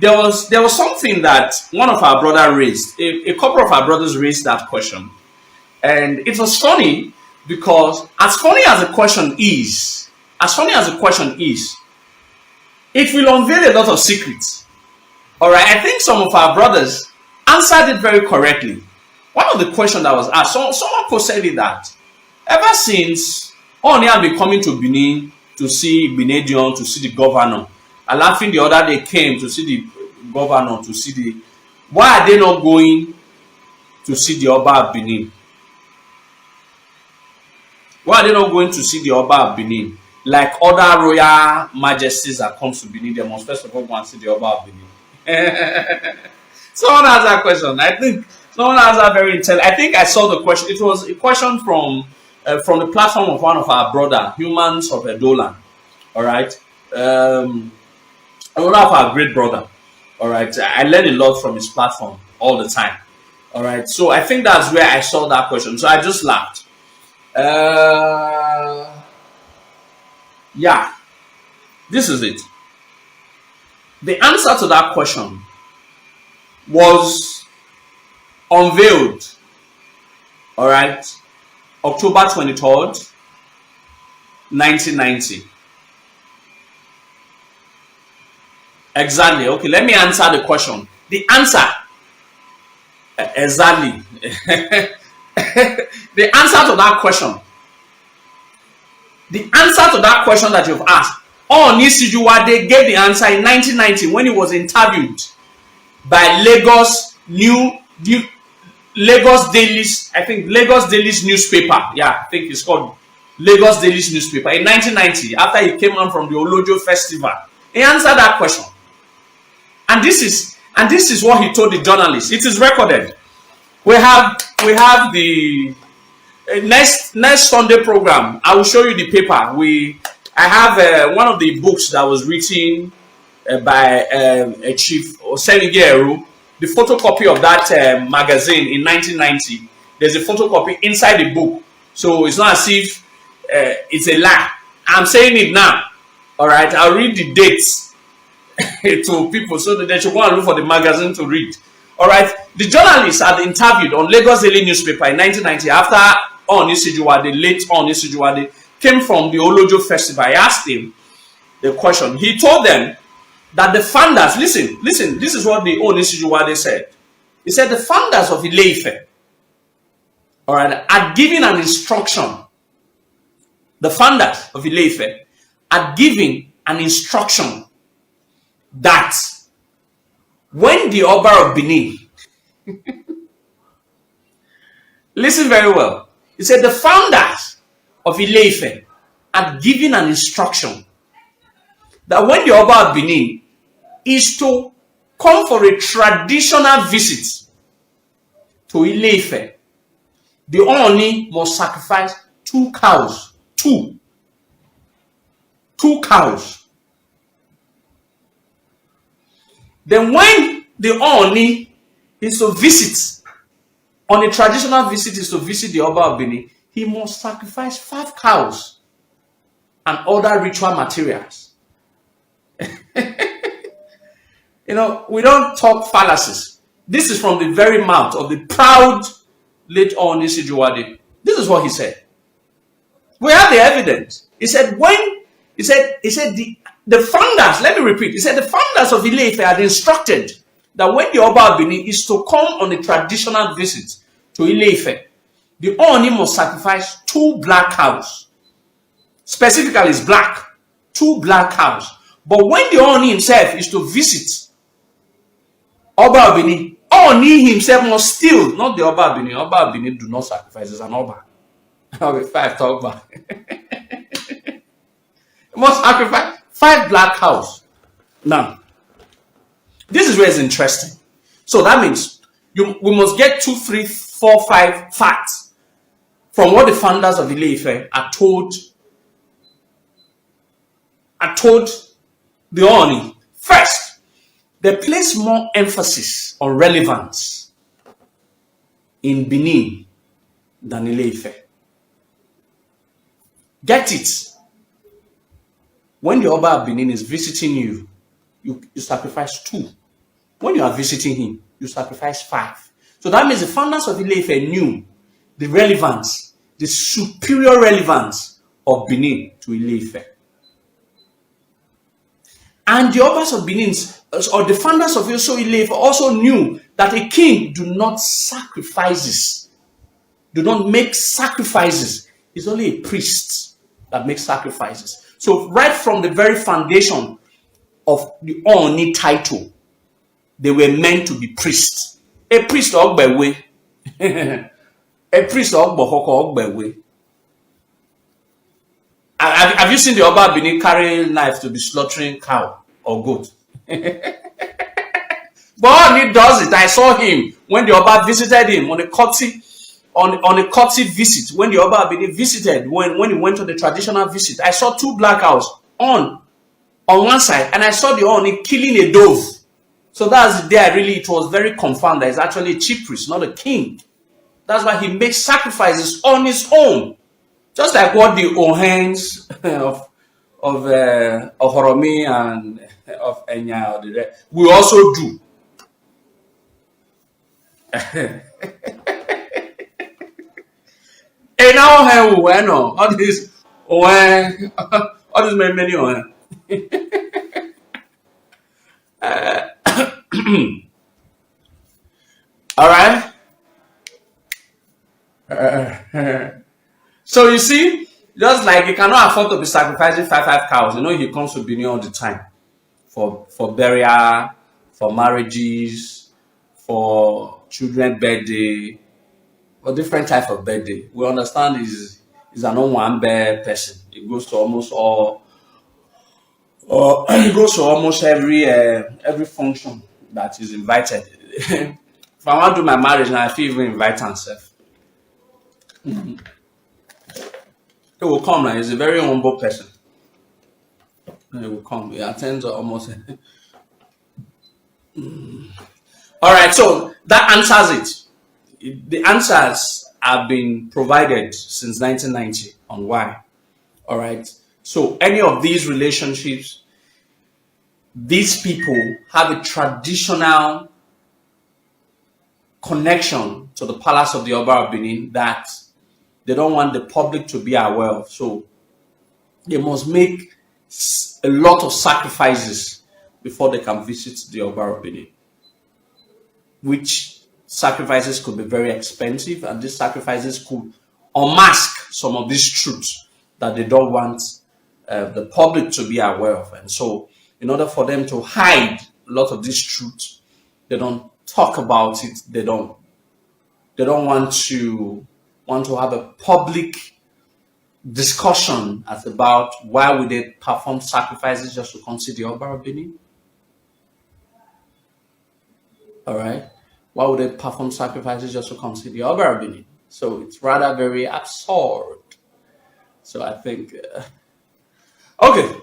there was something that one of our brother raised. A couple of our brothers raised that question, and it was funny because as funny as the question is, it will unveil a lot of secrets. All right, I think some of our brothers answered it very correctly. One of the questions that was asked, someone posted it that ever since Oni have been coming to Benin to see Benedion, to see the governor, and laughing the other day came to see the governor, to see the, why are they not going to see the Oba of Benin? Why are they not going to see the Oba of Benin? Like other royal majesties that comes to Benin, they must first of all go and see the Oba of Benin. Someone asked that question. I think someone asked that very intelligent. I think I saw the question. It was a question from the platform of one of our brother, Humans of Edolan. All right. One of our great brother. All right. I learn a lot from his platform all the time. All right. So I think that's where I saw that question. So I just laughed. Yeah. This is it. The answer to that question was unveiled, all right, October 23rd, 1990. Exactly. Okay, let me answer the question. The answer, exactly. The answer to that question, that you've asked, Oni Sijuwade gave the answer in 1990 when he was interviewed by Lagos Daily's, I think Lagos Daily's newspaper. Yeah, I think it's called Lagos Daily's newspaper in 1990 after he came on from the Olojo festival. He answered that question. And this is what he told the journalist. It is recorded. We have the next Sunday program. I will show you the paper. I have one of the books that was written by a Chief Osenigeru, the photocopy of that magazine in 1990. There's a photocopy inside the book, so it's not as if it's a lie. I'm saying it now. All right, I'll read the dates to people so that they should go and look for the magazine to read. All right, the journalist had interviewed on Lagos Daily newspaper in 1990 after Oni Sijuwade, late Oni Sijuwade, came from the Olojo festival. I asked him the question. He told them that the founders, listen, this is what the Oni Sijuwade said. He said the founders of Ile-Ife, all right, had given an instruction. The founders of Ile-Ife had given an instruction that when the Oba of Benin, listen very well, he said the founders of Ile-Ife had given an instruction that when the Oba of Benin is to come for a traditional visit to Ile-Ife, the Oni must sacrifice 2 cows. Two cows. Then when the Oni is to visit, on a traditional visit is to visit the Oba of Benin, he must sacrifice 5 cows and other ritual materials. You know, we don't talk fallacies. This is from the very mouth of the proud late Oni Sijuwade. This is what he said. We have the evidence. He said the founders, let me repeat, he said the founders of Ile-Ife had instructed that when the Oba of Benin is to come on a traditional visit to Ile-Ife, the Oni must sacrifice 2 black cows. Specifically, it's black. 2 black cows. But when the Oni himself is to visit Oba of Benin, Oni himself must steal, not the Oba of Benin. Oba of Benin do not sacrifice, it's an Oba. Okay, 5 talk back. He must sacrifice 5 black cows. Now, this is where it's interesting. So that means we must get 2, 3, 4, 5 facts from what the founders of Ile-Ife are told the Oni. First, they place more emphasis on relevance in Benin than Ile-Ife. Get it. When the Oba of Benin is visiting you, you sacrifice 2 When you are visiting him, you sacrifice 5. So that means the founders of Ile Ife knew the relevance, the superior relevance of Benin to Ile Ife. And the Obas of Benin, or the founders of Ile Ife, also knew that a king do not make sacrifices. It's only a priest that makes sacrifices. So right from the very foundation of the Oni title, they were meant to be priests. A priest Ogbewe. A priest Ogbewe. Have you seen the Oba Benin carry knife to be slaughtering cow or goat? But he does it. I saw him when the Oba visited him on a courtship visit. When the Oba Benin visited, when he went on the traditional visit, I saw 2 black cows on one side, and I saw the Oni killing a dove. So that's the day it was very confirmed that it's actually a chief priest, not a king. That's why he makes sacrifices on his own. Just like what the Ohens of Horomi and of Enya we also do. And now all these many all right. So you see, just like he cannot afford to be sacrificing 5 cows, he comes to Benin all the time for burial, for marriages, for children's birthday, for different types of birthday. We understand he's an one-bear person. He goes to almost all, or he goes to almost every function that is invited. If I want to do my marriage now, I feel even invite himself. He will come now. He's a very humble person. He will come. He attends almost. All right, so that answers it. The answers have been provided since 1990 on why. All right, so any of these relationships, these people have a traditional connection to the palace of the Oba of Benin that they don't want the public to be aware of. So they must make a lot of sacrifices before they can visit the Oba of Benin, which sacrifices could be very expensive, and these sacrifices could unmask some of these truths that they don't want the public to be aware of. And so in order for them to hide a lot of these truths, they don't talk about it. They don't want to have a public discussion as about why would they perform sacrifices just to come see the Oba of Benin. All right, why would they perform sacrifices just to come see the Oba of Benin? So it's rather very absurd. So I think okay.